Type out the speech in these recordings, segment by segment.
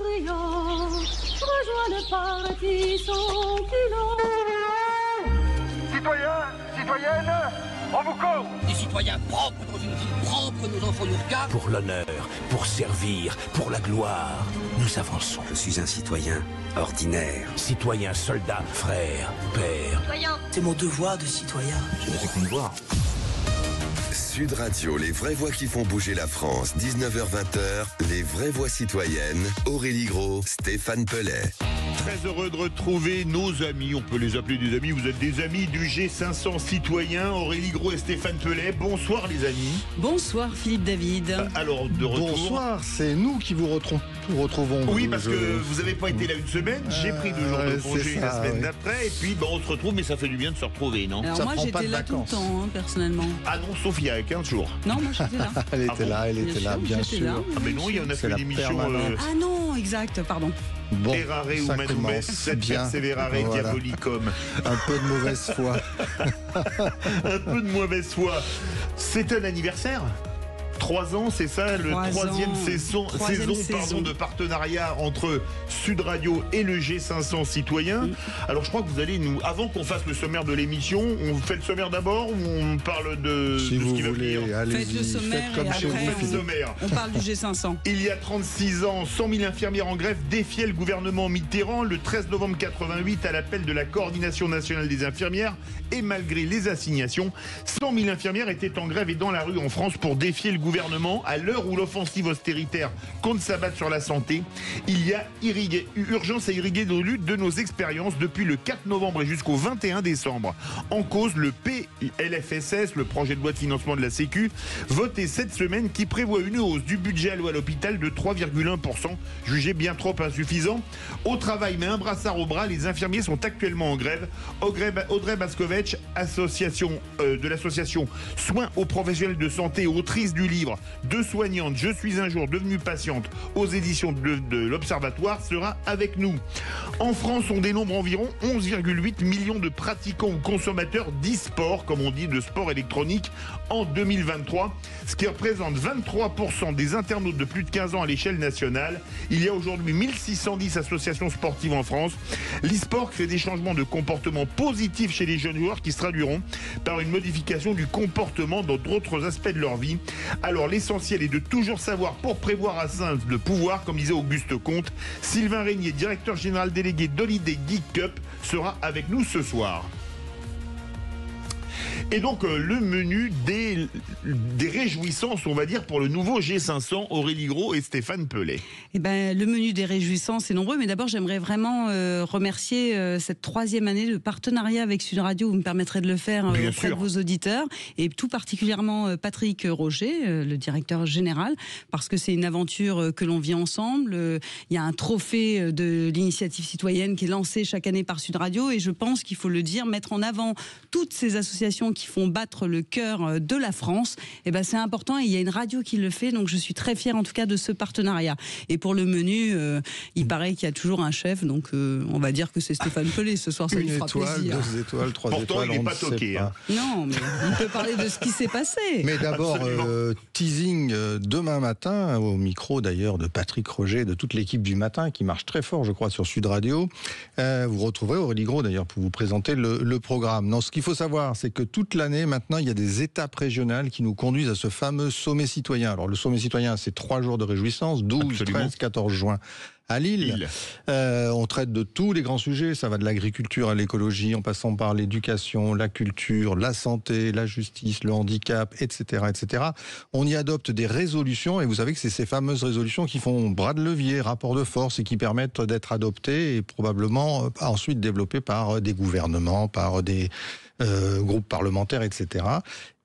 brillant, rejoins le parti sans culot. Citoyens, citoyennes, on vous court. Des citoyens propres dans une ville propre, nos enfants nous regardent. Pour l'honneur, pour servir, pour la gloire, nous avançons. Je suis un citoyen ordinaire. Citoyen, soldat, frère, père. Citoyen, c'est mon devoir de citoyen. Je n'ai qu'une voix. Sud Radio, les vraies voix qui font bouger la France, 19h-20h, les vraies voix citoyennes, Aurélie Gros, Stéphane Pellet. Très heureux de retrouver nos amis, on peut les appeler des amis, vous êtes des amis du G500 citoyens, Aurélie Gros et Stéphane Pellet. Bonsoir les amis. Bonsoir Philippe David. Alors de retour. Bonsoir, c'est nous qui vous retrouvons. Oui, parce que vous n'avez pas été là une semaine, j'ai pris 2 jours de congé la semaine d'après, et puis on se retrouve, mais ça fait du bien de se retrouver, non? Alors ça moi j'étais là tout le temps, personnellement. Ah non, sauf il y a 15 jours. Non, moi j'étais là. Elle était là, bien sûr. Ah mais non, il y en a fait la l'émission Ah non, exact, pardon. Bon, Errare ou ça Manoumes, commence Sed bien. Perseverare Voilà. Diabolicum. Un peu de mauvaise foi. Un peu de mauvaise foi. C'est un anniversaire 3 ans, c'est ça, le troisième saison de partenariat entre Sud Radio et le G500 citoyens. Alors je crois que vous allez nous, avant qu'on fasse le sommaire de l'émission, on fait le sommaire d'abord ou on parle de Si ce vous qui va voulez, venir? allez-y. Faites le sommaire comme et chez après, vous. Le sommaire. On parle du G500. Il y a 36 ans, 100 000 infirmières en grève défiaient le gouvernement Mitterrand le 13 novembre 88 à l'appel de la Coordination nationale des infirmières. Et malgré les assignations, 100 000 infirmières étaient en grève et dans la rue en France pour défier le gouvernement. À l'heure où l'offensive austéritaire compte s'abattre sur la santé, il y a urgence à irriguer nos luttes de nos expériences depuis le 4 novembre et jusqu'au 21 décembre. En cause, le PLFSS, le projet de loi de financement de la Sécu, voté cette semaine qui prévoit une hausse du budget alloué à l'hôpital de 3,1%, jugé bien trop insuffisant. Au travail, mais un brassard au bras, les infirmiers sont actuellement en grève. Audrey Baskovec, de l'association Soins aux professionnels de santé, autrice du livre De soignante, je suis un jour devenue patiente aux éditions de l'Observatoire, sera avec nous. En France, on dénombre environ 11,8 millions de pratiquants ou consommateurs d'e-sport, comme on dit, de sport électronique, en 2023, ce qui représente 23% des internautes de plus de 15 ans à l'échelle nationale. Il y a aujourd'hui 1610 associations sportives en France. L'e-sport crée des changements de comportement positifs chez les jeunes joueurs qui se traduiront par une modification du comportement dans d'autres aspects de leur vie. Alors l'essentiel est de toujours savoir pour prévoir à Sainte de pouvoir, comme disait Auguste Comte. Sylvain Régnier, directeur général délégué d'Holiday Geek Cup, sera avec nous ce soir. Et donc le menu des réjouissances, on va dire, pour le nouveau G500, Aurélie Gros et Stéphane Pellet. Eh ben, le menu des réjouissances est nombreux, mais d'abord j'aimerais vraiment remercier cette 3e année de partenariat avec Sud Radio. Vous me permettrez de le faire auprès de vos auditeurs, et tout particulièrement Patrick Roger, le directeur général, parce que c'est une aventure que l'on vit ensemble. Il y a un trophée de l'initiative citoyenne qui est lancé chaque année par Sud Radio, et je pense qu'il faut le dire, mettre en avant toutes ces associations qui font battre le cœur de la France. Et ben c'est important, et il y a une radio qui le fait, donc je suis très fière en tout cas de ce partenariat. Et pour le menu, il paraît qu'il y a toujours un chef, donc on va dire que c'est Stéphane Pellet ce soir, ça lui fera plaisir. 2 étoiles, 3 Pourtant, étoiles, il n'est pas toqué. Hein. Non, mais on peut parler de ce qui s'est passé. Mais d'abord, teasing demain matin, au micro d'ailleurs de Patrick Roger, de toute l'équipe du matin, qui marche très fort, je crois, sur Sud Radio. Vous retrouverez Aurélie Gros d'ailleurs pour vous présenter le programme. Non, ce qu'il faut savoir, c'est que toute l'année, maintenant, il y a des étapes régionales qui nous conduisent à ce fameux sommet citoyen. Alors, le sommet citoyen, c'est 3 jours de réjouissance, 12, Absolument. 13, 14 juin. À Lille. On traite de tous les grands sujets, ça va de l'agriculture à l'écologie, en passant par l'éducation, la culture, la santé, la justice, le handicap, etc., etc. On y adopte des résolutions, et vous savez que c'est ces fameuses résolutions qui font bras de levier, rapport de force, et qui permettent d'être adoptées et probablement ensuite développées par des gouvernements, par des groupes parlementaires, etc.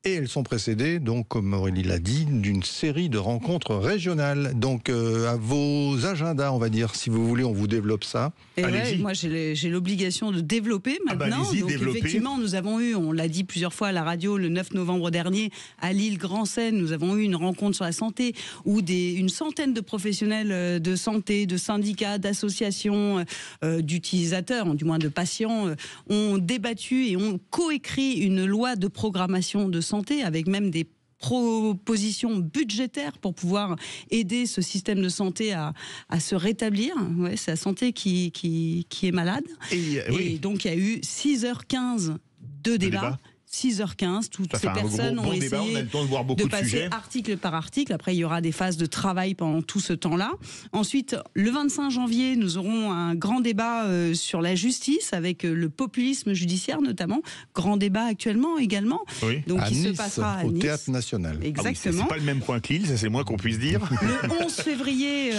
Et elles sont précédées, donc, comme Aurélie l'a dit, d'une série de rencontres régionales. Donc, à vos agendas, on va dire, si vous voulez, on vous développe ça. Et ouais, moi, j'ai l'obligation de développer maintenant. Donc, développez. effectivement, nous avons eu, on l'a dit plusieurs fois à la radio, le 9 novembre dernier, à Lille, Grand Seine, nous avons eu une rencontre sur la santé où une centaine de professionnels de santé, de syndicats, d'associations, d'utilisateurs, du moins de patients, ont débattu et ont coécrit une loi de programmation de santé avec même des propositions budgétaires pour pouvoir aider ce système de santé à se rétablir. Ouais, c'est la santé qui est malade. Et donc, il y a eu 6h15 de débat. 6h15, toutes ces personnes ont essayé de passer article par article. Après, il y aura des phases de travail pendant tout ce temps-là. Ensuite, le 25 janvier, nous aurons un grand débat sur la justice avec le populisme judiciaire notamment. Grand débat actuellement également. Oui. Donc, à il Nice, se passera à au Nice. Théâtre National. Exactement. C'est pas le même point que Lille, ça c'est le moins qu'on puisse dire. Le 11 février,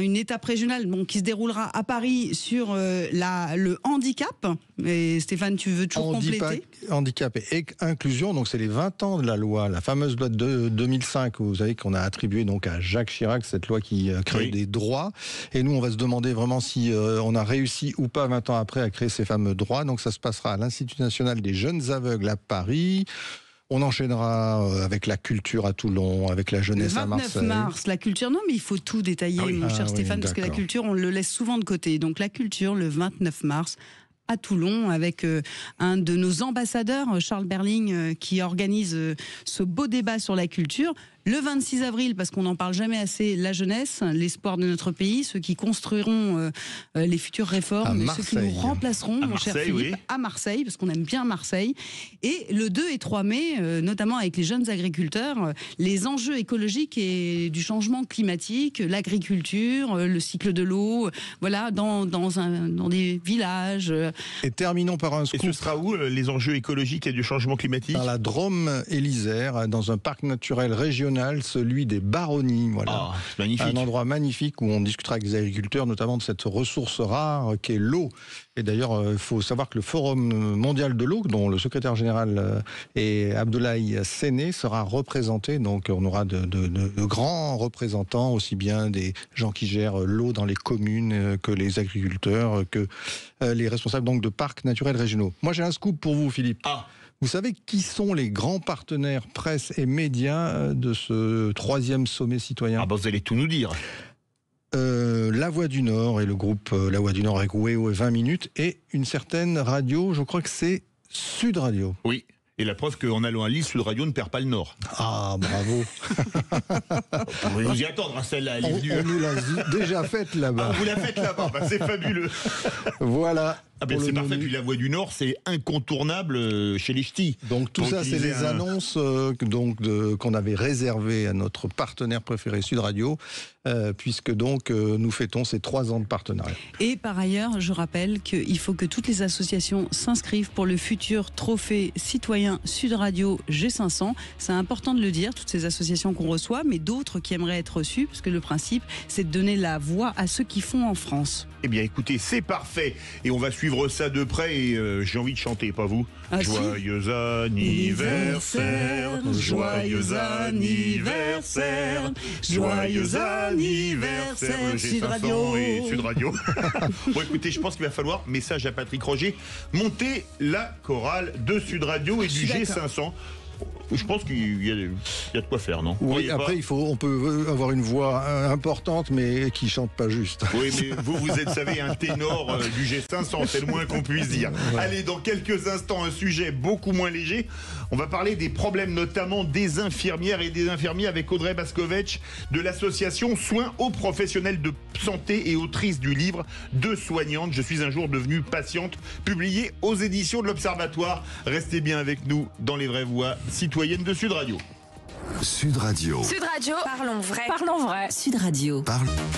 une étape régionale qui se déroulera à Paris sur le handicap. Et Stéphane, tu veux toujours compléter ? Handicap et inclusion, donc c'est les 20 ans de la loi, la fameuse loi de 2005, vous savez qu'on a attribué donc à Jacques Chirac cette loi qui crée des droits. Et nous, on va se demander vraiment si on a réussi ou pas 20 ans après à créer ces fameux droits. Donc ça se passera à l'Institut national des jeunes aveugles à Paris. On enchaînera avec la culture à Toulon, avec la jeunesse à Marseille. Le 29 mars, la culture. Non, mais il faut tout détailler, mon cher Stéphane, parce que la culture, on le laisse souvent de côté. Donc la culture, le 29 mars, à Toulon, avec un de nos ambassadeurs, Charles Berling, qui organise ce beau débat sur la culture. Le 26 avril, parce qu'on n'en parle jamais assez, la jeunesse, l'espoir de notre pays, ceux qui construiront les futures réformes, ceux qui nous remplaceront, mon cher Philippe, à Marseille, parce qu'on aime bien Marseille. Et le 2 et 3 mai, notamment avec les jeunes agriculteurs, les enjeux écologiques et du changement climatique, l'agriculture, le cycle de l'eau, voilà, dans des villages. Et terminons par un scoop. Et ce sera où, les enjeux écologiques et du changement climatique ? Dans la Drôme et l'Isère, dans un parc naturel régional, celui des Baronnies. Voilà. Magnifique. Un endroit magnifique où on discutera avec les agriculteurs, notamment de cette ressource rare qu'est l'eau. Et d'ailleurs, il faut savoir que le Forum mondial de l'eau, dont le secrétaire général est Abdoulaye Séné, sera représenté. Donc on aura de grands représentants, aussi bien des gens qui gèrent l'eau dans les communes que les agriculteurs, que les responsables donc, de parcs naturels régionaux. Moi j'ai un scoop pour vous, Philippe. Vous savez qui sont les grands partenaires presse et médias de ce 3e sommet citoyen ? Vous allez tout nous dire. La Voix du Nord et le groupe La Voix du Nord avec Wéo et 20 minutes et une certaine radio, je crois que c'est Sud Radio. Oui. Et la preuve qu'en allant à Lille, Sud Radio ne perd pas le Nord. Ah, bravo. On va vous y attendre, celle-là, elle est venue. On nous l'a déjà faite là-bas. Vous la faites là-bas, c'est fabuleux. Voilà. C'est parfait, puis la Voix du Nord, c'est incontournable chez les ch'tis. Donc tout ça, c'est les annonces qu'on avait réservées à notre partenaire préféré Sud Radio, puisque donc nous fêtons ces 3 ans de partenariat. Et par ailleurs, je rappelle qu'il faut que toutes les associations s'inscrivent pour le futur trophée citoyen Sud Radio G500. C'est important de le dire, toutes ces associations qu'on reçoit, mais d'autres qui aimeraient être reçues, parce que le principe, c'est de donner la voix à ceux qui font en France. Eh bien écoutez, c'est parfait. Et on va suivre ça de près et j'ai envie de chanter, pas vous ? Joyeux anniversaire, joyeux anniversaire, joyeux anniversaire, Sud Radio et Sud Radio. Bon écoutez, je pense qu'il va falloir, message à Patrick Roger, monter la chorale de Sud Radio et du G500. Je pense qu'il y a de quoi faire, non ? Oui, après, on peut avoir une voix importante, mais qui chante pas juste. Oui, mais vous êtes, savez, un ténor du G500, c'est le moins qu'on puisse dire. Ouais. Allez, dans quelques instants, un sujet beaucoup moins léger. On va parler des problèmes, notamment des infirmières et des infirmiers, avec Audrey Baskovec de l'association Soins aux professionnels de santé et autrice du livre Deux soignantes. Je suis un jour devenue patiente, publié aux éditions de l'Observatoire. Restez bien avec nous dans les vraies voix citoyennes de Sud Radio. Sud Radio. Sud Radio, parlons vrai. Parlons vrai. Sud Radio.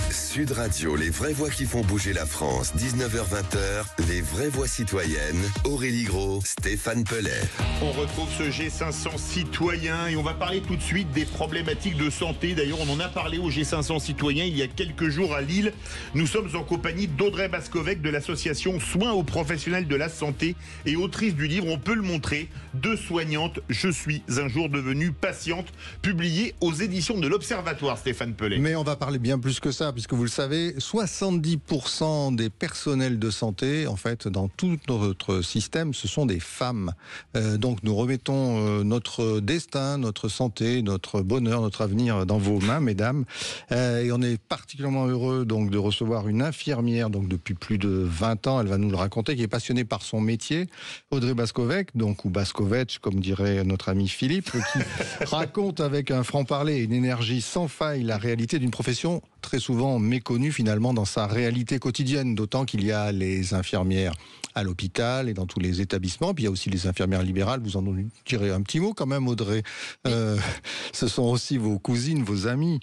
Sud Radio, les vraies voix qui font bouger la France. 19h-20h, les vraies voix citoyennes. Aurélie Gros, Stéphane Pellet. On retrouve ce G500 citoyen et on va parler tout de suite des problématiques de santé. D'ailleurs, on en a parlé au G500 citoyen il y a quelques jours à Lille. Nous sommes en compagnie d'Audrey Baskovec de l'association Soins aux professionnels de la santé et autrice du livre, on peut le montrer, Deux soignantes, je suis un jour devenue patiente. publié aux éditions de l'Observatoire, Stéphane Pellet. Mais on va parler bien plus que ça, puisque vous le savez, 70% des personnels de santé, en fait, dans tout notre système, ce sont des femmes. Donc nous remettons notre destin, notre santé, notre bonheur, notre avenir dans vos mains, mesdames. Et on est particulièrement heureux donc de recevoir une infirmière, donc depuis plus de 20 ans, elle va nous le raconter, qui est passionnée par son métier, Audrey Baskovec, donc ou Baskovec, comme dirait notre ami Philippe, qui raconte avec un franc-parler et une énergie sans faille la réalité d'une profession très souvent méconnue finalement dans sa réalité quotidienne, d'autant qu'il y a les infirmières à l'hôpital et dans tous les établissements, puis il y a aussi les infirmières libérales, vous en direz un petit mot quand même, Audrey. Ce sont aussi vos cousines, vos amies.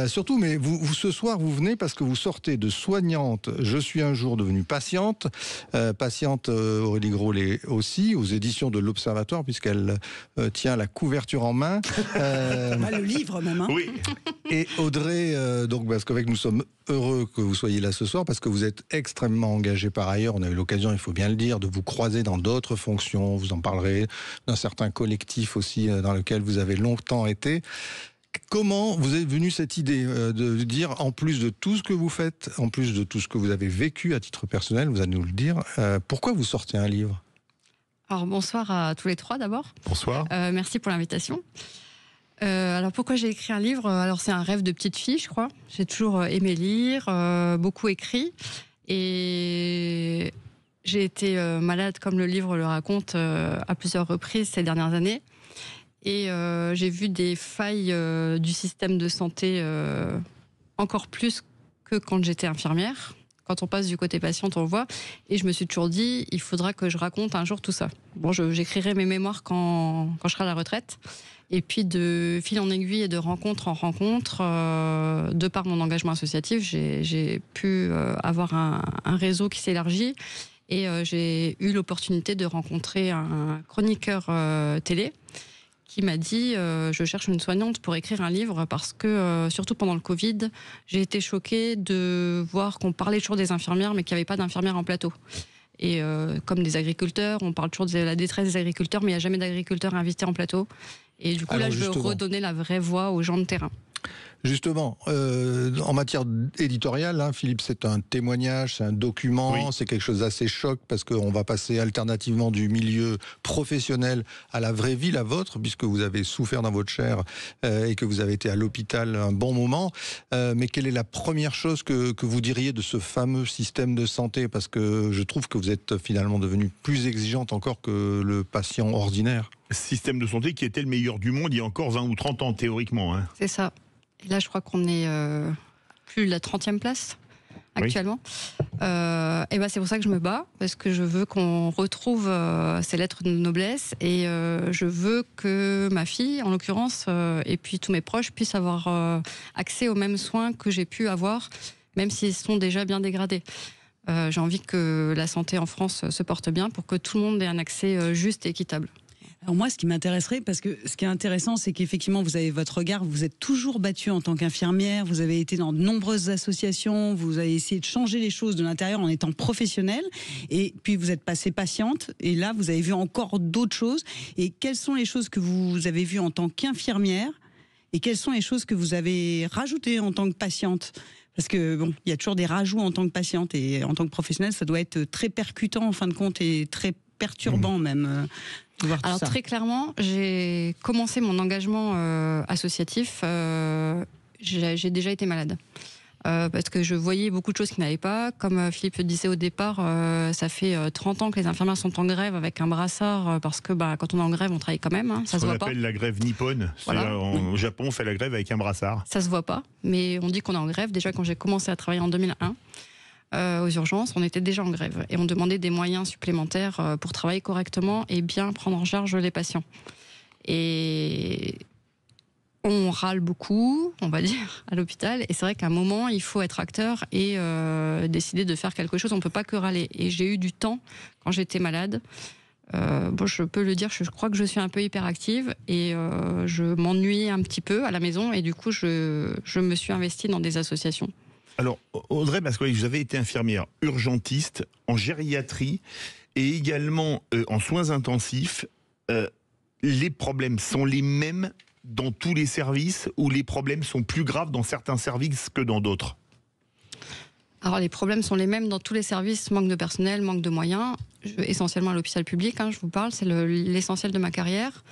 Surtout, mais vous ce soir, vous venez parce que vous sortez de soignante. Je suis un jour devenue patiente. Patiente, Aurélie Gros l'est aussi, aux éditions de l'Observatoire, puisqu'elle tient la couverture en main. Le livre même. Hein. Oui. Et Audrey, donc Baskovec, nous sommes heureux que vous soyez là ce soir parce que vous êtes extrêmement engagée par ailleurs. On a eu l'occasion, il faut bien le dire, de vous croiser dans d'autres fonctions. Vous en parlerez d'un certain collectif aussi dans lequel vous avez longtemps été. Comment vous est venue cette idée de dire, en plus de tout ce que vous faites, en plus de tout ce que vous avez vécu à titre personnel, vous allez nous le dire, pourquoi vous sortez un livre ? Alors bonsoir à tous les trois d'abord. Bonsoir. Merci pour l'invitation. Alors pourquoi j'ai écrit un livre ? Alors c'est un rêve de petite fille, je crois. J'ai toujours aimé lire, beaucoup écrit. Et j'ai été malade, comme le livre le raconte, à plusieurs reprises ces dernières années. Et j'ai vu des failles du système de santé encore plus que quand j'étais infirmière. Quand on passe du côté patiente, on le voit. Et je me suis toujours dit, il faudra que je raconte un jour tout ça. Bon, j'écrirai mes mémoires quand je serai à la retraite. Et puis de fil en aiguille et de rencontre en rencontre, de par mon engagement associatif, j'ai pu avoir un réseau qui s'élargit. Et j'ai eu l'opportunité de rencontrer un chroniqueur télé qui m'a dit je cherche une soignante pour écrire un livre parce que, surtout pendant le Covid, j'ai été choquée de voir qu'on parlait toujours des infirmières mais qu'il n'y avait pas d'infirmières en plateau. Et comme des agriculteurs, on parle toujours de la détresse des agriculteurs, mais il n'y a jamais d'agriculteurs invités en plateau. Et du coup, là, je veux redonner la vraie voix aux gens de terrain. Justement, en matière éditoriale, hein, Philippe, c'est un témoignage, c'est un document, oui. C'est quelque chose d'assez choc parce qu'on va passer alternativement du milieu professionnel à la vraie vie, la vôtre, puisque vous avez souffert dans votre chair et que vous avez été à l'hôpital un bon moment. Mais quelle est la première chose que vous diriez de ce fameux système de santé ? Parce que je trouve que vous êtes finalement devenue plus exigeante encore que le patient ordinaire. Système de santé qui était le meilleur du monde il y a encore 20 ou 30 ans, théoriquement. Hein. C'est ça. Et là, je crois qu'on est plus de la 30e place actuellement. Oui. Et ben, c'est pour ça que je me bats, parce que je veux qu'on retrouve ces lettres de noblesse et je veux que ma fille, en l'occurrence, et puis tous mes proches puissent avoir accès aux mêmes soins que j'ai pu avoir, même s'ils sont déjà bien dégradés. J'ai envie que la santé en France se porte bien pour que tout le monde ait un accès juste et équitable. Alors moi, ce qui m'intéresserait, parce que ce qui est intéressant, c'est qu'effectivement, vous avez votre regard, vous êtes toujours battue en tant qu'infirmière, vous avez été dans de nombreuses associations, vous avez essayé de changer les choses de l'intérieur en étant professionnelle, et puis vous êtes passée patiente, et là, vous avez vu encore d'autres choses. Et quelles sont les choses que vous avez vues en tant qu'infirmière, et quelles sont les choses que vous avez rajoutées en tant que patiente ? Parce que bon, il y a toujours des rajouts en tant que patiente, et en tant que professionnelle, ça doit être très percutant en fin de compte, et très perturbant même. Alors très clairement, j'ai commencé mon engagement associatif, j'ai déjà été malade. Parce que je voyais beaucoup de choses qui n'allaient pas. Comme Philippe le disait au départ, ça fait 30 ans que les infirmières sont en grève avec un brassard, parce que quand on est en grève, on travaille quand même, hein, ça se voit pas. On appelle la grève nippone. Voilà. Au Japon, on fait la grève avec un brassard. Ça se voit pas, mais on dit qu'on est en grève. Déjà, quand j'ai commencé à travailler en 2001, aux urgences, on était déjà en grève et on demandait des moyens supplémentaires pour travailler correctement et bien prendre en charge les patients. Et on râle beaucoup, on va dire, à l'hôpital, et c'est vrai qu'à un moment, il faut être acteur et décider de faire quelque chose, on ne peut pas que râler. Et j'ai eu du temps quand j'étais malade. Bon, je peux le dire, je crois que je suis un peu hyperactive et je m'ennuie un petit peu à la maison et du coup, je me suis investie dans des associations. Alors, Audrey, parce que vous avez été infirmière urgentiste en gériatrie et également en soins intensifs. Les problèmes sont les mêmes dans tous les services ou les problèmes sont plus graves dans certains services que dans d'autres ? Alors les problèmes sont les mêmes dans tous les services, manque de personnel, manque de moyens, essentiellement à l'hôpital public, je vous parle, c'est l'essentiel de ma carrière.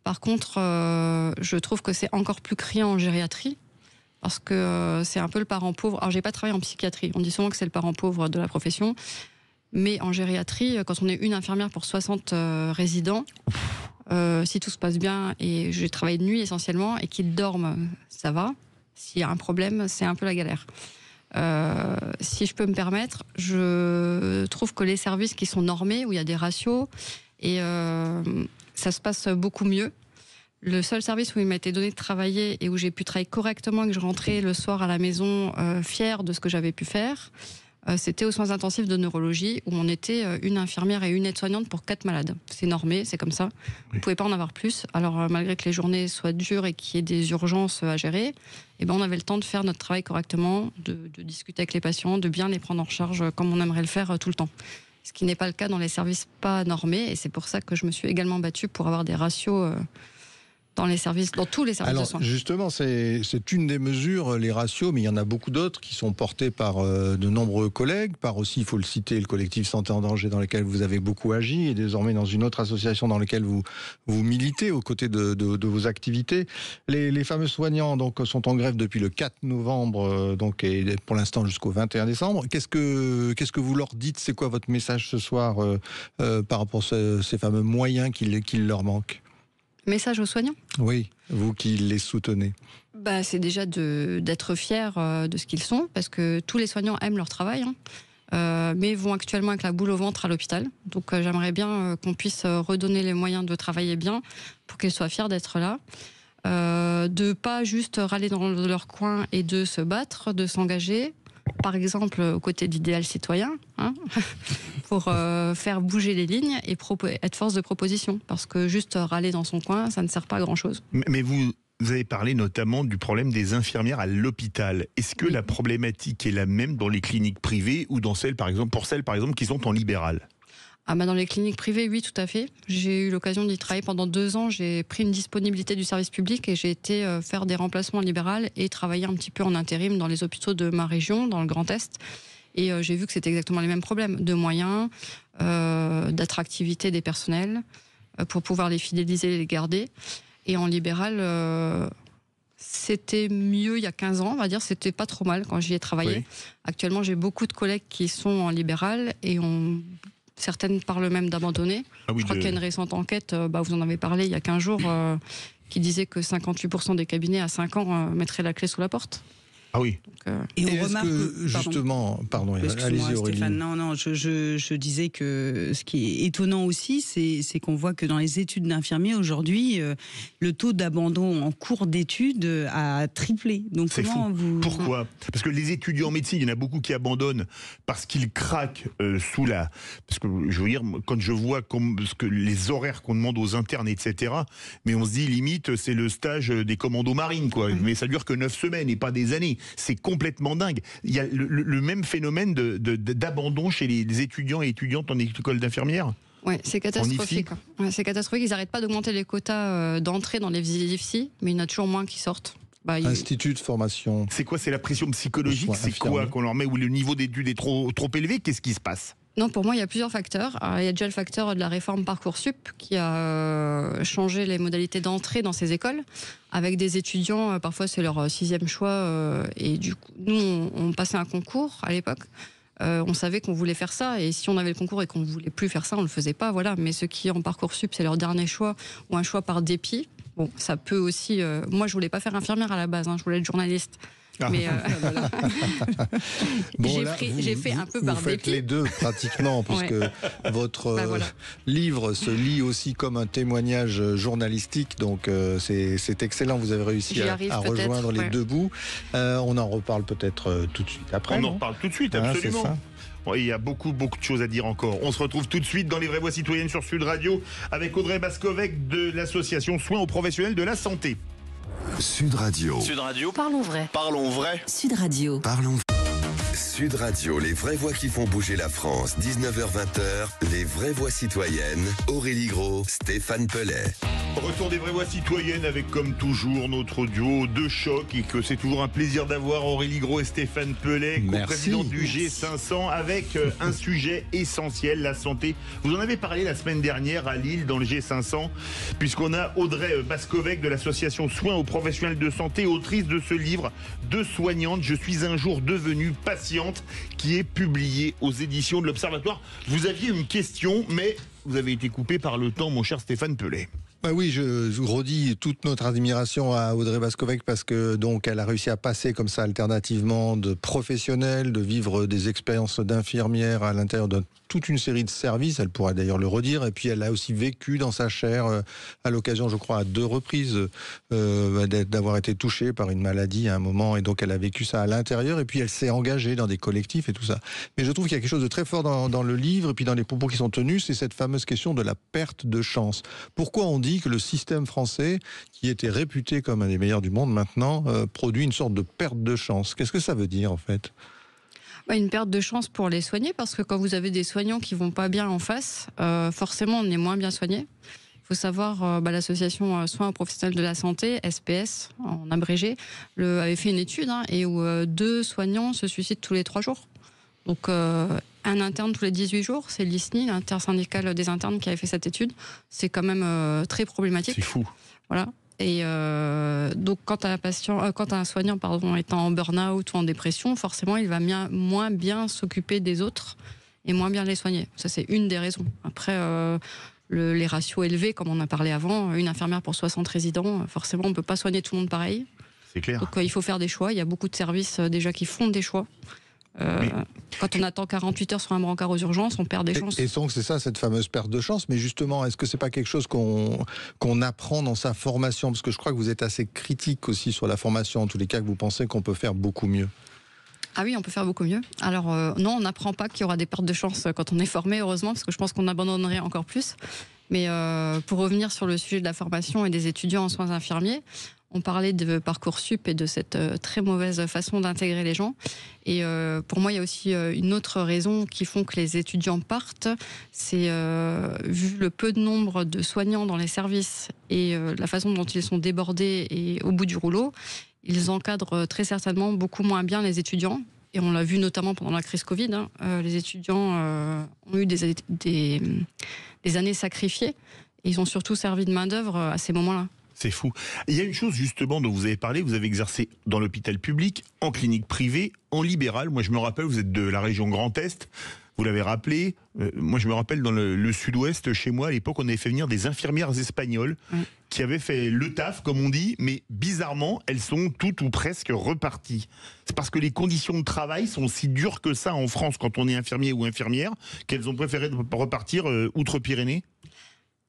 Par contre, je trouve que c'est encore plus criant en gériatrie, parce que c'est un peu le parent pauvre. Alors j'ai pas travaillé en psychiatrie, on dit souvent que c'est le parent pauvre de la profession, mais en gériatrie, quand on est une infirmière pour 60 résidents, si tout se passe bien, et j'ai travaillé de nuit essentiellement, et qu'ils dorment, ça va. S'il y a un problème, c'est un peu la galère. Si je peux me permettre, je trouve que les services qui sont normés, où il y a des ratios, et ça se passe beaucoup mieux. Le seul service où il m'a été donné de travailler et où j'ai pu travailler correctement et que je rentrais le soir à la maison fière de ce que j'avais pu faire, c'était aux soins intensifs de neurologie, où on était une infirmière et une aide-soignante pour 4 malades. C'est normé, c'est comme ça. Vous ne pouvez pas en avoir plus. Alors malgré que les journées soient dures et qu'il y ait des urgences à gérer, on avait le temps de faire notre travail correctement, de discuter avec les patients, de bien les prendre en charge comme on aimerait le faire tout le temps. Ce qui n'est pas le cas dans les services pas normés, et c'est pour ça que je me suis également battue pour avoir des ratios dans tous les services de soins. Justement, c'est une des mesures, les ratios, mais il y en a beaucoup d'autres qui sont portés par de nombreux collègues, par aussi, il faut le citer, le collectif Santé en danger dans lequel vous avez beaucoup agi, et désormais dans une autre association dans laquelle vous militez aux côtés de vos activités. Les fameux soignants sont en grève depuis le 4 novembre, et pour l'instant jusqu'au 21 décembre. Qu'est-ce que vous leur dites ? C'est quoi votre message ce soir par rapport à ces fameux moyens qu'il leur manque ? Message aux soignants ? Oui, vous qui les soutenez. C'est déjà d'être fiers de ce qu'ils sont, parce que tous les soignants aiment leur travail, mais vont actuellement avec la boule au ventre à l'hôpital. Donc j'aimerais bien qu'on puisse redonner les moyens de travailler bien pour qu'ils soient fiers d'être là. De pas juste râler dans leur coin et de se battre, de s'engager. Par exemple, aux côtés d'Idéal Citoyen, pour faire bouger les lignes et être force de proposition. Parce que juste râler dans son coin, ça ne sert pas à grand-chose. Mais vous avez parlé notamment du problème des infirmières à l'hôpital. Est-ce que la problématique est la même dans les cliniques privées ou dans celles, par exemple, qui sont en libéral ? Dans les cliniques privées, oui, tout à fait. J'ai eu l'occasion d'y travailler pendant 2 ans. J'ai pris une disponibilité du service public et j'ai été faire des remplacements libérales et travailler un petit peu en intérim dans les hôpitaux de ma région, dans le Grand Est. Et j'ai vu que c'était exactement les mêmes problèmes de moyens, d'attractivité des personnels, pour pouvoir les fidéliser et les garder. Et en libéral, c'était mieux il y a 15 ans, on va dire. C'était pas trop mal quand j'y ai travaillé. Oui. Actuellement, j'ai beaucoup de collègues qui sont en libéral et certaines parlent même d'abandonner. Je crois qu'il y a une récente enquête, vous en avez parlé il y a 15 jours, qui disait que 58% des cabinets à 5 ans mettraient la clé sous la porte. Ah oui. Et on remarque que justement, pardon, allez-y Aurélie. Stéphane, non, je disais que ce qui est étonnant aussi, c'est qu'on voit que dans les études d'infirmiers aujourd'hui, le taux d'abandon en cours d'études a triplé. Donc c'est fou. Pourquoi ? Parce que les étudiants en médecine, il y en a beaucoup qui abandonnent parce qu'ils craquent sous la. Parce que je veux dire, quand je vois les horaires qu'on demande aux internes, etc. Mais on se dit limite, c'est le stage des commandos marines, quoi. Mais ça dure que 9 semaines et pas des années. C'est complètement dingue. Il y a le même phénomène d'abandon chez les étudiants et étudiantes en école d'infirmière. Oui, c'est catastrophique. C'est catastrophique. Ils n'arrêtent pas d'augmenter les quotas d'entrée dans les IFSI, mais il y en a toujours moins qui sortent. Institut de formation. C'est quoi ? C'est la pression psychologique ? C'est quoi qu'on leur met où le niveau d'études est trop élevé ? Qu'est-ce qui se passe ? Non, pour moi, il y a plusieurs facteurs. Il y a déjà le facteur de la réforme Parcoursup qui a changé les modalités d'entrée dans ces écoles. Avec des étudiants, parfois c'est leur 6e choix. Et du coup, nous, on passait un concours à l'époque. On savait qu'on voulait faire ça. Et si on avait le concours et qu'on ne voulait plus faire ça, on ne le faisait pas. Voilà. Mais ceux qui en Parcoursup, c'est leur dernier choix ou un choix par dépit. Bon, ça peut aussi... moi, je ne voulais pas faire infirmière à la base. Je voulais être journaliste. Mais j'ai fait un peu par dépit. Vous faites les deux pratiquement, puisque votre livre se lit aussi comme un témoignage journalistique, donc c'est excellent, vous avez réussi à rejoindre les deux bouts. On en reparle peut-être tout de suite après. On en reparle tout de suite, absolument. Il y a beaucoup de choses à dire encore. On se retrouve tout de suite dans Les Vraies Voix Citoyennes sur Sud Radio avec Audrey Bascovec de l'association Soins aux professionnels de la santé. Sud Radio. Parlons vrai. Parlons vrai. Sud Radio. Parlons vrai. Sud Radio, les vraies voix qui font bouger la France, 19h-20h, les vraies voix citoyennes, Aurélie Gros, Stéphane Pellet. Retour des vraies voix citoyennes avec comme toujours notre duo de choc et que c'est toujours un plaisir d'avoir Aurélie Gros et Stéphane Pellet, co-président du G500 avec un sujet essentiel, la santé. Vous en avez parlé la semaine dernière à Lille dans le G500 puisqu'on a Audrey Bascovec de l'association Soins aux professionnels de santé, autrice de ce livre Deux soignantes, je suis un jour devenue patiente qui est publié aux éditions de l'Observatoire. Vous aviez une question mais vous avez été coupé par le temps mon cher Stéphane Pellet. Bah oui, je redis toute notre admiration à Audrey Bascovec parce que donc elle a réussi à passer comme ça alternativement de professionnelle, de vivre des expériences d'infirmière à l'intérieur de toute une série de services. Elle pourrait d'ailleurs le redire. Et puis elle a aussi vécu dans sa chair à l'occasion, je crois, à 2 reprises d'avoir été touchée par une maladie à un moment. Et donc elle a vécu ça à l'intérieur. Et puis elle s'est engagée dans des collectifs et tout ça. Mais je trouve qu'il y a quelque chose de très fort dans le livre et puis dans les propos qui sont tenus, c'est cette fameuse question de la perte de chance. Pourquoi on dit que le système français, qui était réputé comme un des meilleurs du monde maintenant, produit une sorte de perte de chance? Qu'est-ce que ça veut dire en fait? Une perte de chance pour les soignés, parce que quand vous avez des soignants qui vont pas bien en face, forcément on est moins bien soigné. Il faut savoir, l'association Soins aux professionnels de la santé, SPS en abrégé, avait fait une étude et où 2 soignants se suicident tous les 3 jours. Donc un interne tous les 18 jours, c'est l'ISNI, l'intersyndicale des internes, qui avait fait cette étude. C'est quand même très problématique. C'est fou. Voilà. Et donc quand un soignant est en burn-out ou en dépression, forcément il va moins bien s'occuper des autres et moins bien les soigner. Ça c'est une des raisons. Après les ratios élevés, comme on a parlé avant, une infirmière pour 60 résidents, forcément on ne peut pas soigner tout le monde pareil. C'est clair. Donc il faut faire des choix. Il y a beaucoup de services déjà qui font des choix. Quand on attend 48 heures sur un brancard aux urgences, on perd des chances. Et donc c'est ça, cette fameuse perte de chance. Mais justement, est-ce que c'est pas quelque chose qu'on apprend dans sa formation? Parce que je crois que vous êtes assez critique aussi sur la formation, en tous les cas, que vous pensez qu'on peut faire beaucoup mieux. Ah oui, on peut faire beaucoup mieux. Alors non, on n'apprend pas qu'il y aura des pertes de chance quand on est formé, heureusement, parce que je pense qu'on abandonnerait encore plus. Mais pour revenir sur le sujet de la formation et des étudiants en soins infirmiers, on parlait de Parcoursup et de cette très mauvaise façon d'intégrer les gens. Et pour moi, il y a aussi une autre raison qui font que les étudiants partent. C'est vu le peu de nombre de soignants dans les services et la façon dont ils sont débordés et au bout du rouleau, ils encadrent très certainement beaucoup moins bien les étudiants. Et on l'a vu notamment pendant la crise Covid. Les étudiants ont eu des années sacrifiées. Et ils ont surtout servi de main-d'œuvre à ces moments-là. C'est fou. Il y a une chose justement dont vous avez parlé, vous avez exercé dans l'hôpital public, en clinique privée, en libéral. Moi je me rappelle, vous êtes de la région Grand Est, vous l'avez rappelé. Moi je me rappelle dans le sud-ouest, chez moi à l'époque, on avait fait venir des infirmières espagnoles qui avaient fait le taf comme on dit, mais bizarrement elles sont toutes ou presque reparties. C'est parce que les conditions de travail sont si dures que ça en France quand on est infirmier ou infirmière qu'elles ont préféré repartir outre-Pyrénées.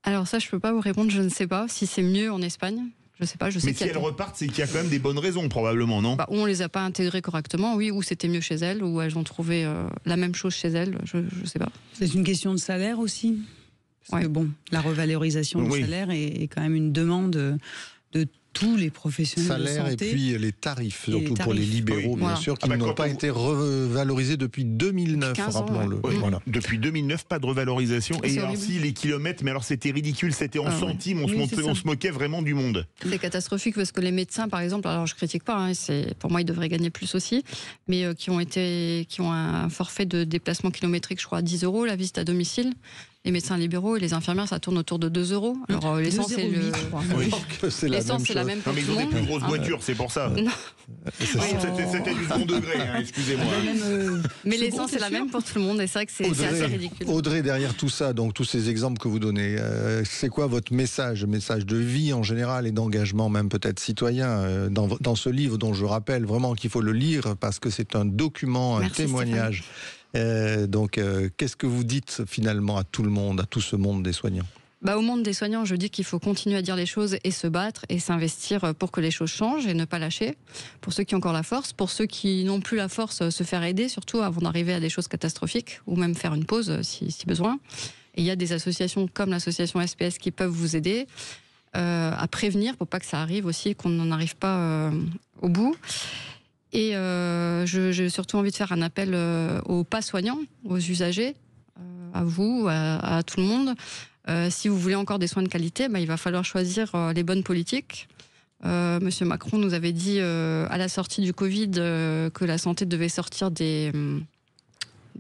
Alors ça, je peux pas vous répondre, je ne sais pas si c'est mieux en Espagne. Je sais pas, je sais. Mais si elles repartent, c'est qu'il y a quand même des bonnes raisons, probablement, non? Ou on les a pas intégrées correctement, oui, ou c'était mieux chez elles, ou elles ont trouvé la même chose chez elles, je sais pas. C'est une question de salaire aussi. Parce que la revalorisation du salaire est quand même une demande de tous les professionnels de santé. Salaire et puis les tarifs, surtout pour les libéraux, bien sûr, qui n'ont pas été revalorisés depuis 2009, rappelons-le. Voilà. Depuis 2009, pas de revalorisation. Et ainsi, les kilomètres, mais alors c'était ridicule, c'était en centimes, on se moquait vraiment du monde. C'est catastrophique parce que les médecins, par exemple, alors je critique pas, pour moi ils devraient gagner plus aussi, mais qui ont un forfait de déplacement kilométrique, je crois, à 10 €, la visite à domicile. Les médecins libéraux et les infirmières, ça tourne autour de 2 €. Alors l'essence, c'est la même pour tout le monde. Mais ils ont des plus grosses voitures, c'est pour ça. C'était du second degré, excusez-moi. Mais l'essence, c'est la même pour tout le monde, et c'est vrai que c'est assez ridicule. Audrey, derrière tout ça, donc tous ces exemples que vous donnez, c'est quoi votre message de vie en général et d'engagement même peut-être citoyen dans ce livre dont je rappelle vraiment qu'il faut le lire parce que c'est un document, un témoignage. Donc, qu'est-ce que vous dites finalement à tout le monde, à tout ce monde des soignants? Au monde des soignants, je dis qu'il faut continuer à dire les choses et se battre et s'investir pour que les choses changent et ne pas lâcher. Pour ceux qui ont encore la force, pour ceux qui n'ont plus la force, se faire aider, surtout avant d'arriver à des choses catastrophiques, ou même faire une pause si besoin. Et il y a des associations comme l'association SPS qui peuvent vous aider à prévenir pour pas que ça arrive aussi, qu'on n'en arrive pas au bout. Et J'ai surtout envie de faire un appel aux pas soignants, aux usagers, à vous, à tout le monde. Si vous voulez encore des soins de qualité, il va falloir choisir les bonnes politiques. Monsieur Macron nous avait dit à la sortie du Covid que la santé devait sortir des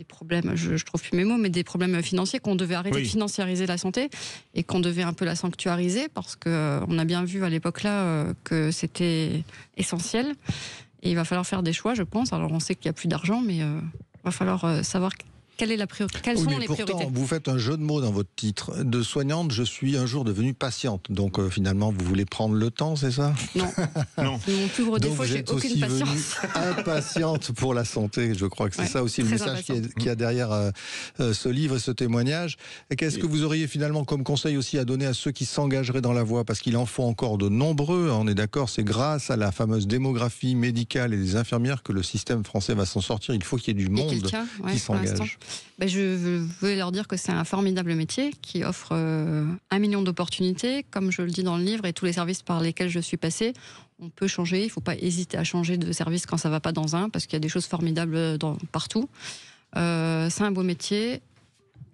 problèmes, je trouve plus mes mots, mais des problèmes financiers, qu'on devait arrêter de financiariser la santé et qu'on devait un peu la sanctuariser, parce qu'on a bien vu à l'époque là que c'était essentiel. Et il va falloir faire des choix, je pense. Alors on sait qu'il n'y a plus d'argent, mais il va falloir savoir quelles sont les priorités. Vous faites un jeu de mots dans votre titre. De soignante, je suis un jour devenue patiente. Donc finalement, vous voulez prendre le temps, c'est ça? Non. Non. C'est mon plus gros défaut, j'ai aucune patience. Impatiente pour la santé, je crois que c'est ça aussi le message qu'il y a derrière ce livre et ce témoignage. Et qu'est-ce que vous auriez finalement comme conseil aussi à donner à ceux qui s'engageraient dans la voie? Parce qu'il en faut encore de nombreux, on est d'accord, c'est grâce à la fameuse démographie médicale et des infirmières que le système français va s'en sortir. Il faut qu'il y ait du monde qui s'engage. Je veux leur dire que c'est un formidable métier qui offre 1 million d'opportunités. Comme je le dis dans le livre, et tous les services par lesquels je suis passée, on peut changer. Il ne faut pas hésiter à changer de service quand ça ne va pas dans un, parce qu'il y a des choses formidables partout. C'est un beau métier,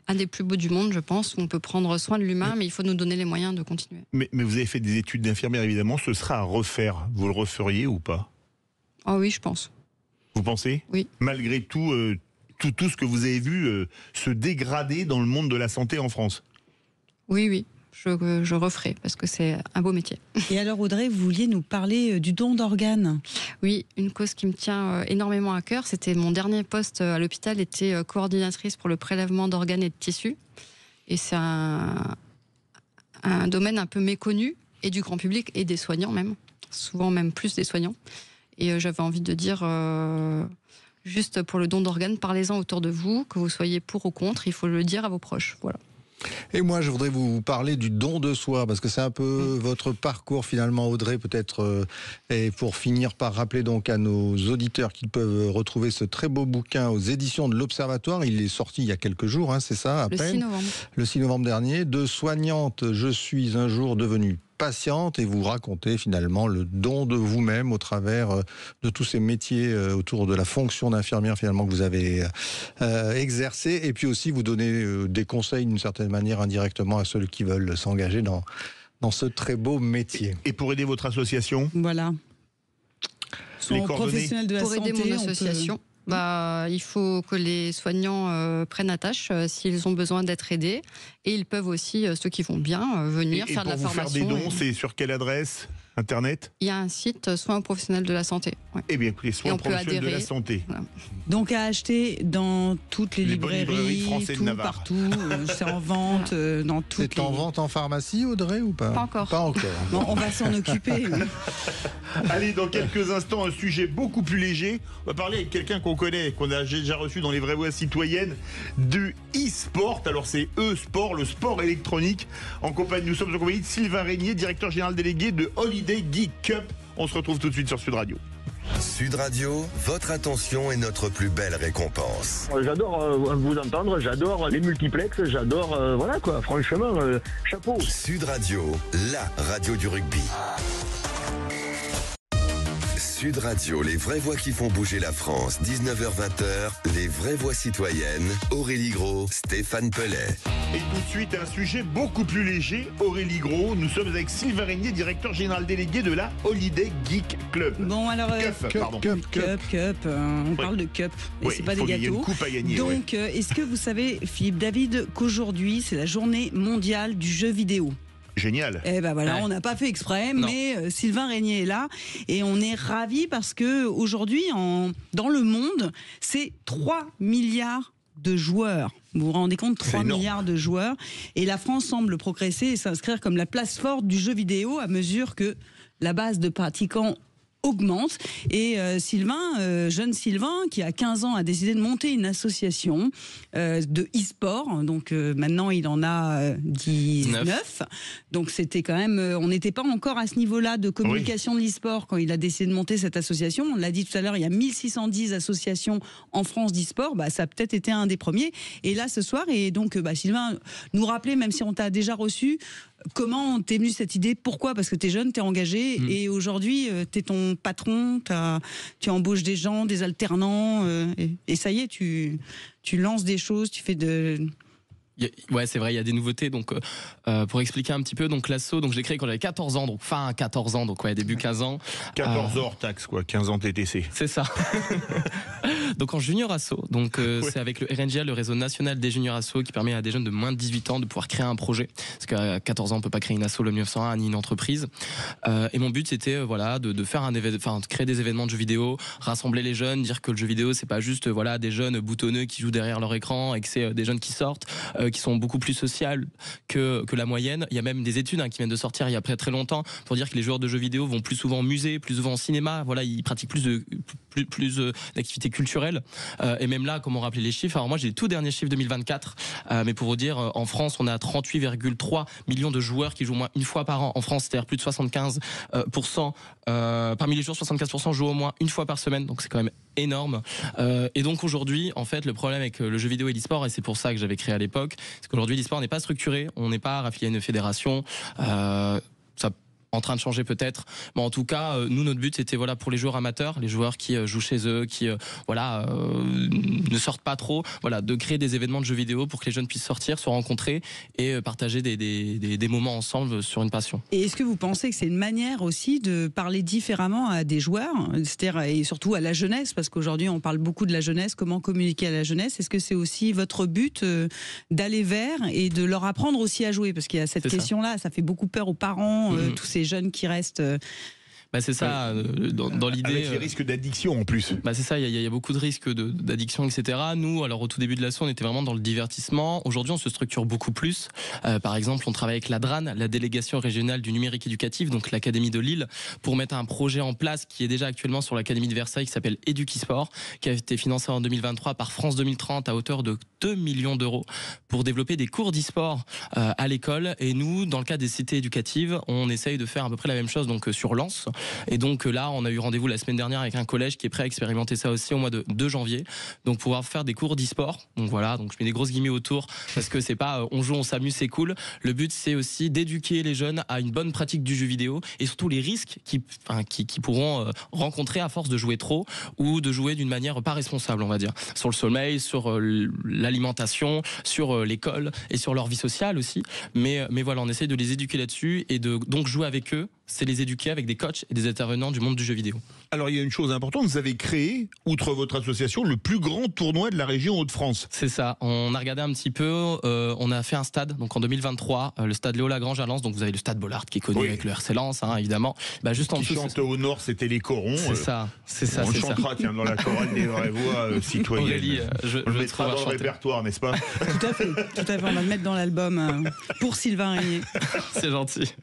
un des plus beaux du monde, je pense, où on peut prendre soin de l'humain, mais il faut nous donner les moyens de continuer. Mais vous avez fait des études d'infirmière, évidemment. Ce sera à refaire. Vous le referiez ou pas? Ah oui, je pense. Vous pensez? Oui. Malgré tout... Tout ce que vous avez vu se dégrader dans le monde de la santé en France. Oui, je referai, parce que c'est un beau métier. Et alors Audrey, vous vouliez nous parler du don d'organes? Oui, une cause qui me tient énormément à cœur. C'était mon dernier poste à l'hôpital, était coordinatrice pour le prélèvement d'organes et de tissus. Et c'est un domaine un peu méconnu, et du grand public, et des soignants même. Souvent même plus des soignants. Et j'avais envie de dire... juste pour le don d'organes, parlez-en autour de vous, que vous soyez pour ou contre, il faut le dire à vos proches. Voilà. Et moi, je voudrais vous parler du don de soi, parce que c'est un peu votre parcours finalement, Audrey, peut-être. Et pour finir par rappeler donc à nos auditeurs qu'ils peuvent retrouver ce très beau bouquin aux éditions de l'Observatoire. Il est sorti il y a quelques jours, c'est ça, à peine. 6 novembre. Le 6 novembre dernier. De soignante, je suis un jour devenue patiente, et vous racontez finalement le don de vous-même au travers de tous ces métiers autour de la fonction d'infirmière finalement que vous avez exercé, et puis aussi vous donnez des conseils d'une certaine manière indirectement à ceux qui veulent s'engager dans ce très beau métier. Et pour aider votre association? Voilà. Les professionnels de la santé, pour aider mon association, il faut que les soignants prennent attache s'ils ont besoin d'être aidés, et ils peuvent aussi, ceux qui vont bien, venir faire de la formation. Et pour vous faire des dons, c'est sur quelle adresse Internet? Il y a un site, Soins aux professionnels de la santé. Ouais. Eh bien, écoutez, Soins aux professionnels de la santé. Voilà. Donc à acheter dans toutes les librairies partout. C'est en vente dans toutes. C'est en vente en pharmacie, Audrey, ou pas? Pas encore. Pas encore. Bon, on va s'en occuper. Allez, dans quelques instants, un sujet beaucoup plus léger. On va parler avec quelqu'un qu'on connaît, qu'on a déjà reçu dans les vraies voix citoyennes, du e-sport. Alors c'est e-sport, le sport électronique. Nous sommes en compagnie de Sylvain Régnier, directeur général délégué de Holiday Geek Cup. On se retrouve tout de suite sur Sud Radio. Sud Radio, votre attention est notre plus belle récompense. J'adore vous entendre, j'adore les multiplexes, j'adore, voilà quoi, franchement, chapeau. Sud Radio, la radio du rugby. Sud Radio, les vraies voix qui font bouger la France, 19h-20h, les vraies voix citoyennes, Aurélie Gros, Stéphane Pellet. Et tout de suite, un sujet beaucoup plus léger, Aurélie Gros. Nous sommes avec Sylvain Régnier, directeur général délégué de la Holiday Geek Club. Bon, alors... Cup. On parle de Cup, et c'est pas des gâteaux. Il y a une coupe à gagner. Donc, est-ce que vous savez, Philippe David, qu'aujourd'hui, c'est la journée mondiale du jeu vidéo? Génial. Eh ben voilà, on n'a pas fait exprès, mais Sylvain Régnier est là et on est ravis parce que aujourd'hui, dans le monde, c'est 3 milliards de joueurs. Vous vous rendez compte, 3 milliards de joueurs. Et la France semble progresser et s'inscrire comme la place forte du jeu vidéo à mesure que la base de pratiquants augmente. Et Sylvain, jeune Sylvain, qui a 15 ans, a décidé de monter une association de e-sport. Donc maintenant, il en a 19. Donc c'était quand même... on n'était pas encore à ce niveau-là de communication de l'e-sport quand il a décidé de monter cette association. On l'a dit tout à l'heure, il y a 1610 associations en France d'e-sport. Ça a peut-être été un des premiers. Et là, ce soir, et donc Sylvain nous rappelait, même si on t'a déjà reçu, Comment t'es venu cette idée? Pourquoi? Parce que t'es jeune, t'es engagé, et aujourd'hui, t'es ton patron, tu embauches des gens, des alternants, et ça y est, tu lances des choses, tu fais de... Ouais, c'est vrai, il y a des nouveautés. Donc, pour expliquer un petit peu, donc l'asso, donc je l'ai créé quand j'avais 14 ans, donc fin 14 ans, donc ouais, début 15 ans. 14 hors taxe, quoi, 15 ans TTC. C'est ça. Donc en junior asso, donc c'est avec le RNGA, le réseau national des juniors asso, qui permet à des jeunes de moins de 18 ans de pouvoir créer un projet. Parce qu'à 14 ans, on peut pas créer une asso, le 1901, ni une entreprise. Et mon but, c'était voilà, de faire de créer des événements de jeux vidéo, rassembler les jeunes, dire que le jeu vidéo, c'est pas juste voilà des jeunes boutonneux qui jouent derrière leur écran, et que c'est des jeunes qui sortent, qui sont beaucoup plus sociales que la moyenne. Il y a même des études qui viennent de sortir il y a très longtemps pour dire que les joueurs de jeux vidéo vont plus souvent au musée, plus souvent au cinéma. Voilà, ils pratiquent plus d'activités culturelles. Et même là, comment rappeler les chiffres? Alors moi, j'ai les tout derniers chiffres 2024, mais pour vous dire, en France, on a 38,3 millions de joueurs qui jouent au moins une fois par an. En France, c'est-à-dire plus de 75%. Parmi les joueurs, 75% jouent au moins une fois par semaine. Donc c'est quand même énorme. Et donc aujourd'hui, en fait, le problème avec le jeu vidéo et l'e-sport, et c'est pour ça que j'avais créé à l'époque, c'est qu'aujourd'hui l'e-sport n'est pas structuré, on n'est pas raffilié à une fédération. Ça en train de changer peut-être, mais en tout cas nous, notre but, c'était voilà, pour les joueurs amateurs, les joueurs qui jouent chez eux, qui ne sortent pas trop, voilà, de créer des événements de jeux vidéo pour que les jeunes puissent sortir, se rencontrer et partager des moments ensemble sur une passion. Et est-ce que vous pensez que c'est une manière aussi de parler différemment à des joueurs, c'est-à-dire, et surtout à la jeunesse, parce qu'aujourd'hui on parle beaucoup de la jeunesse, comment communiquer à la jeunesse? Est-ce que c'est aussi votre but d'aller vers et de leur apprendre aussi à jouer? Parce qu'il y a cette question-là, ça fait beaucoup peur aux parents, tous ces jeunes qui restent... Bah c'est ça, dans l'idée... Avec les risques d'addiction en plus. Bah c'est ça, il y a beaucoup de risques d'addiction, etc. Nous, alors au tout début de l'asso, on était vraiment dans le divertissement. Aujourd'hui, on se structure beaucoup plus. Par exemple, on travaille avec la DRAN, la délégation régionale du numérique éducatif, donc l'Académie de Lille, pour mettre un projet en place qui est déjà actuellement sur l'Académie de Versailles, qui s'appelle Edukisport, qui a été financé en 2023 par France 2030 à hauteur de 2 millions d'euros pour développer des cours d'e-sport à l'école. Et nous, dans le cadre des cités éducatives, on essaye de faire à peu près la même chose, donc sur Lens. Et donc là, on a eu rendez-vous la semaine dernière avec un collège qui est prêt à expérimenter ça aussi au mois de janvier. Donc pouvoir faire des cours d'e-sport. Donc voilà, donc je mets des grosses guillemets autour parce que c'est pas on joue, on s'amuse, c'est cool. Le but, c'est aussi d'éduquer les jeunes à une bonne pratique du jeu vidéo et surtout les risques qu'ils pourront rencontrer à force de jouer trop ou de jouer d'une manière pas responsable, on va dire. Sur le sommeil, sur l'alimentation, sur l'école et sur leur vie sociale aussi. Mais voilà, on essaye de les éduquer là-dessus et de donc jouer avec eux. C'est les éduquer avec des coachs et des intervenants du monde du jeu vidéo. Alors il y a une chose importante, vous avez créé, outre votre association, le plus grand tournoi de la région Hauts-de-France. C'est ça, on a regardé un petit peu, on a fait un stade, donc en 2023, le stade Léo Lagrange à Lens, donc vous avez le stade Bollard qui est connu avec le RC Lens, évidemment. Bah, juste en dessous, chante au nord, c'était les corons. C'est ça. On chantera, tiens, dans la chorale des vraies voix citoyennes. Aurélie, on le mettra dans le répertoire, n'est-ce pas? Tout à fait, on va le mettre dans l'album pour Sylvain Régnier. C'est gentil.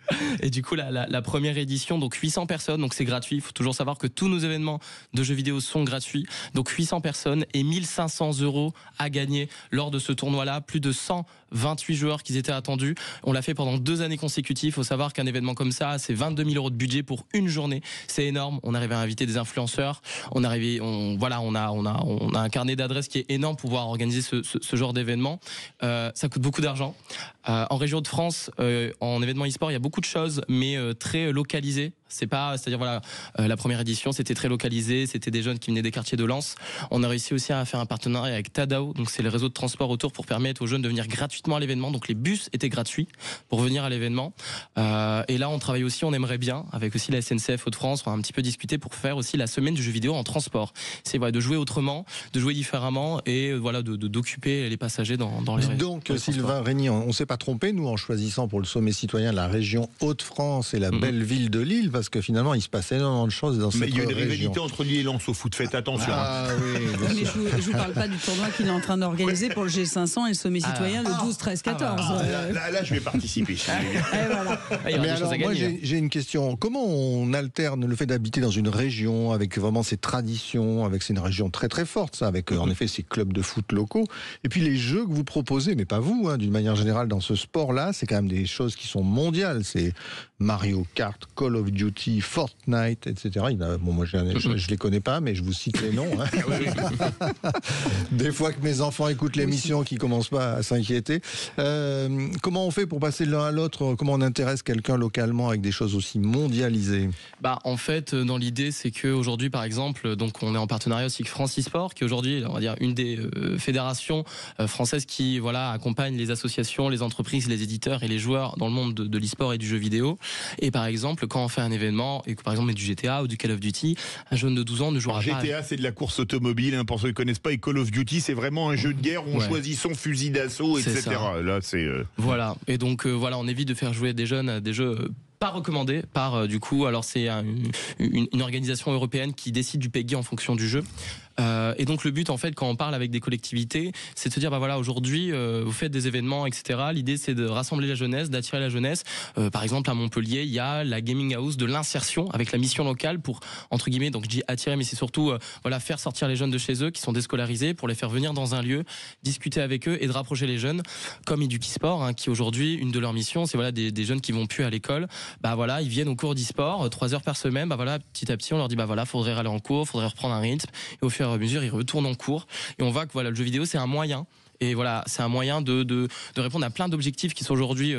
Et du coup, la première édition, donc 800 personnes, donc c'est gratuit. Il faut toujours savoir que tous nos événements de jeux vidéo sont gratuits. Donc 800 personnes et 1500 € à gagner lors de ce tournoi-là. Plus de 128 joueurs qui étaient attendus. On l'a fait pendant 2 années consécutives. Il faut savoir qu'un événement comme ça, c'est 22 000 € de budget pour une journée. C'est énorme. On arrive à inviter des influenceurs. On a un carnet d'adresses qui est énorme pour pouvoir organiser ce genre d'événement. Ça coûte beaucoup d'argent. En région de France, en événement e-sport, il y a beaucoup de choses, mais très localisées. C'est-à-dire voilà, la première édition, c'était très localisé, c'était des jeunes qui venaient des quartiers de Lens. On a réussi aussi à faire un partenariat avec Tadao, donc c'est le réseau de transport autour pour permettre aux jeunes de venir gratuitement à l'événement. Donc les bus étaient gratuits pour venir à l'événement. Et là, on travaille aussi, on aimerait bien, avec aussi la SNCF Hauts-de-France, on va un petit peu discuter pour faire aussi la semaine du jeu vidéo en transport. C'est vrai, de jouer autrement, de jouer différemment et voilà, d'occuper les passagers dans les Donc, Sylvain Régnier, on ne s'est pas trompé, nous, en choisissant pour le sommet citoyen la région Hauts-de-France et la belle ville de Lille, parce que finalement, il se passe énormément de choses dans cette région. Mais il y a une rivalité entre Lille et Lens au foot, faites attention. Ah oui, mais je ne vous parle pas du tournoi qu'il est en train d'organiser pour le G500 et le sommet citoyen le 12, 13, 14. Là, je vais participer. Mais alors, moi, j'ai une question. Comment on alterne le fait d'habiter dans une région avec vraiment ses traditions, avec c'est une région très très forte, ça, avec en effet ces clubs de foot locaux, et puis les jeux que vous proposez, mais pas vous, d'une manière générale dans ce sport-là, c'est quand même des choses qui sont mondiales. C'est Mario Kart, Call of Duty, Fortnite, etc. Moi, je les connais pas, mais je vous cite les noms. Hein. Des fois que mes enfants écoutent l'émission, qui commencent pas à s'inquiéter. Comment on fait pour passer de l'un à l'autre? Comment on intéresse quelqu'un localement avec des choses aussi mondialisées? En fait, dans l'idée, c'est qu'aujourd'hui, par exemple, donc on est en partenariat aussi avec France eSport, qui est aujourd'hui, on va dire, une des fédérations françaises qui accompagne les associations, les entreprises, les éditeurs et les joueurs dans le monde de l'e-sport et du jeu vidéo. Et par exemple, quand on fait un événement, et que par exemple on met du GTA ou du Call of Duty, un jeune de 12 ans ne jouera pas. GTA, c'est de la course automobile, pour ceux qui ne connaissent pas, et Call of Duty, c'est vraiment un jeu de guerre où on choisit son fusil d'assaut, etc. Là, c'est... Voilà, et donc on évite de faire jouer des jeunes à des jeux... pas recommandé par alors c'est une organisation européenne qui décide du PEGI en fonction du jeu. Et donc le but en fait quand on parle avec des collectivités, c'est de se dire aujourd'hui vous faites des événements, etc. L'idée c'est de rassembler la jeunesse, d'attirer la jeunesse. Par exemple à Montpellier il y a la gaming house de l'insertion avec la mission locale pour entre guillemets, donc je dis attirer, mais c'est surtout faire sortir les jeunes de chez eux qui sont déscolarisés pour les faire venir dans un lieu, discuter avec eux et de rapprocher les jeunes, comme Edukisport qui aujourd'hui une de leurs missions c'est des jeunes qui vont plus à l'école. Ils viennent au cours d'e-sport 3 heures par semaine. Petit à petit on leur dit faudrait aller en cours, faudrait reprendre un rythme, et au fur et à mesure ils retournent en cours et on voit que le jeu vidéo c'est un moyen. Et c'est un moyen de répondre à plein d'objectifs qui sont aujourd'hui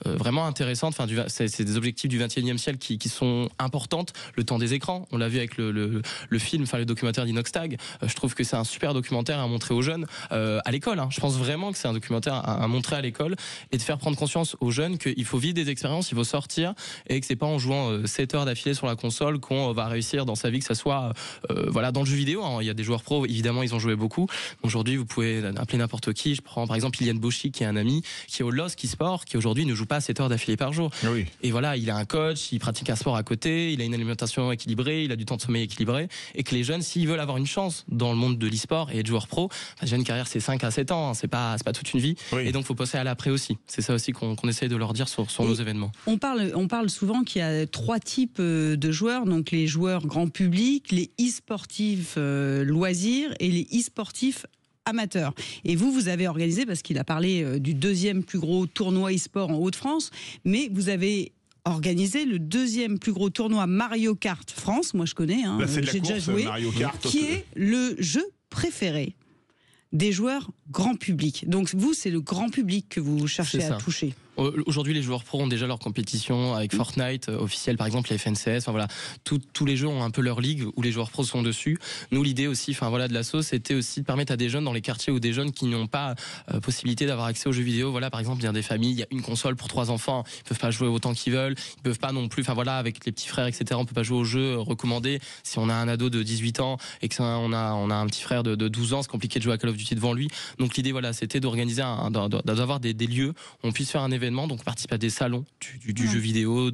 vraiment intéressants. C'est des objectifs du 21e siècle qui sont importantes. Le temps des écrans, on l'a vu avec le film, le documentaire d'Inoxtag. Je trouve que c'est un super documentaire à montrer aux jeunes à l'école. Je pense vraiment que c'est un documentaire à montrer à l'école et de faire prendre conscience aux jeunes qu'il faut vivre des expériences, il faut sortir et que c'est pas en jouant 7 heures d'affilée sur la console qu'on va réussir dans sa vie, que ça soit dans le jeu vidéo. Il y a des joueurs pros, évidemment, ils ont joué beaucoup. Aujourd'hui, vous pouvez appeler n'importe qui. Je prends par exemple Ilian Boshi qui est un ami qui est au LOSC e-sport, qui aujourd'hui ne joue pas 7 heures d'affilée par jour. Oui. Et il a un coach, il pratique un sport à côté, il a une alimentation équilibrée, il a du temps de sommeil équilibré, et que les jeunes, s'ils veulent avoir une chance dans le monde de l'e-sport et être joueur pro, déjà une carrière c'est 5 à 7 ans, c'est pas toute une vie. Oui. Et donc il faut passer à l'après aussi. C'est ça aussi qu'on essaye de leur dire sur nos événements. On parle souvent qu'il y a 3 types de joueurs, donc les joueurs grand public, les e-sportifs loisirs et les e-sportifs amateurs. Et vous avez organisé, parce qu'il a parlé du 2e plus gros tournoi e-sport en Hauts-de-France, mais vous avez organisé le 2e plus gros tournoi Mario Kart France. Moi je connais, j'ai déjà joué, Mario Kart, qui est le jeu préféré des joueurs grand public. Donc vous, c'est le grand public que vous cherchez à toucher. Aujourd'hui, les joueurs pro ont déjà leur compétition avec Fortnite officielle, par exemple, la FNCS. Tous les jeux ont un peu leur ligue où les joueurs pros sont dessus. Nous, l'idée aussi, de l'asso, c'était aussi de permettre à des jeunes dans les quartiers ou des jeunes qui n'ont pas possibilité d'avoir accès aux jeux vidéo. Par exemple, il y a des familles, il y a une console pour 3 enfants, ils peuvent pas jouer autant qu'ils veulent, ils peuvent pas non plus. Avec les petits frères, etc. On peut pas jouer aux jeux recommandés. Si on a un ado de 18 ans et que on a un petit frère de 12 ans, c'est compliqué de jouer à Call of Duty devant lui. Donc l'idée, c'était d'organiser d'avoir des lieux où on puisse faire un événement. Donc on participe à des salons du jeu vidéo,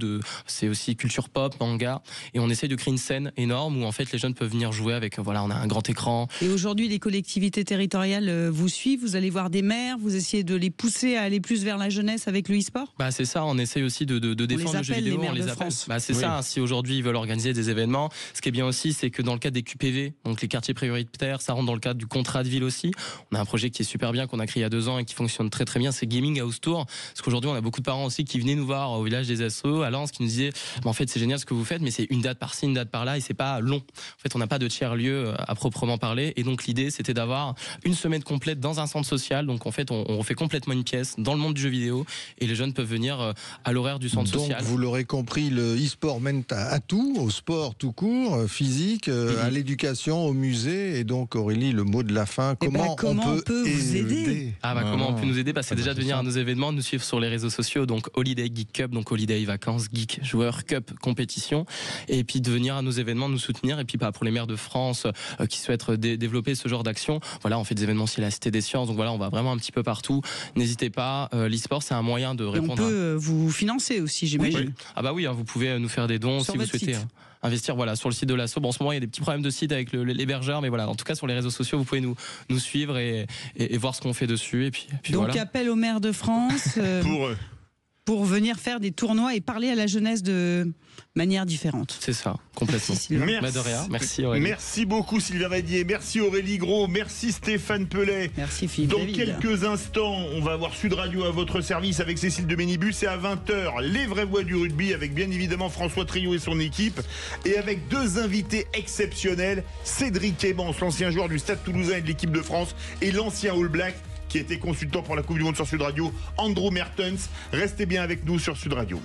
c'est aussi culture pop, manga, et on essaye de créer une scène énorme où en fait les jeunes peuvent venir jouer avec on a un grand écran. Et aujourd'hui les collectivités territoriales vous suivent, vous allez voir des maires, vous essayez de les pousser à aller plus vers la jeunesse avec le e-sport? C'est ça, on essaye aussi de défendre le jeu vidéo, on les appelle. C'est ça, si aujourd'hui ils veulent organiser des événements, ce qui est bien aussi c'est que dans le cadre des QPV, donc les quartiers prioritaires, ça rentre dans le cadre du contrat de ville aussi. On a un projet qui est super bien, qu'on a créé il y a 2 ans et qui fonctionne très très bien, c'est Gaming House Tour, parce qu'aujourd'hui on a beaucoup de parents aussi qui venaient nous voir au village des Assos, à Lens, qui nous disaient en fait c'est génial ce que vous faites, mais c'est une date par-ci, une date par-là, et c'est pas long. En fait on n'a pas de tiers-lieu à proprement parler, et donc l'idée c'était d'avoir une semaine complète dans un centre social. Donc en fait on refait complètement une pièce dans le monde du jeu vidéo, et les jeunes peuvent venir à l'horaire du centre social. Donc vous l'aurez compris, le e-sport mène à tout, au sport tout court, physique, à l'éducation, au musée. Et donc Aurélie, le mot de la fin, comment on peut vous aider? Comment on peut nous aider? C'est déjà de venir à nos événements, de nous suivre sur les réseaux sociaux, donc Holiday Geek Cup, donc Holiday Vacances, Geek Joueur Cup compétition, et puis de venir à nos événements, nous soutenir. Et puis pour les maires de France qui souhaitent développer ce genre d'action, on fait des événements aussi à la Cité des Sciences, donc on va vraiment un petit peu partout. N'hésitez pas, l'e-sport c'est un moyen de répondre. Et on peut vous financer aussi, j'imagine. Oui. Vous pouvez nous faire des dons si vous souhaitez investir sur le site de l'asso. En ce moment il y a des petits problèmes de site avec l'hébergeur, mais en tout cas sur les réseaux sociaux vous pouvez nous suivre et voir ce qu'on fait dessus, et puis donc appel au maire de France pour venir faire des tournois et parler à la jeunesse de manière différente. C'est ça, complètement. Merci Aurélie. Merci beaucoup Sylvain Radier, merci Aurélie Gros, merci Stéphane Pellet. Merci Philippe Dans David. quelques instants, on va avoir Sud Radio à votre service avec Cécile de Ménibus, et à 20h, les vraies voix du rugby avec bien évidemment François Trio et son équipe, et avec deux invités exceptionnels, Cédric Ebans, l'ancien joueur du Stade Toulousain et de l'équipe de France, et l'ancien All Black qui était consultant pour la Coupe du Monde sur Sud Radio, Andrew Mertens. Restez bien avec nous sur Sud Radio.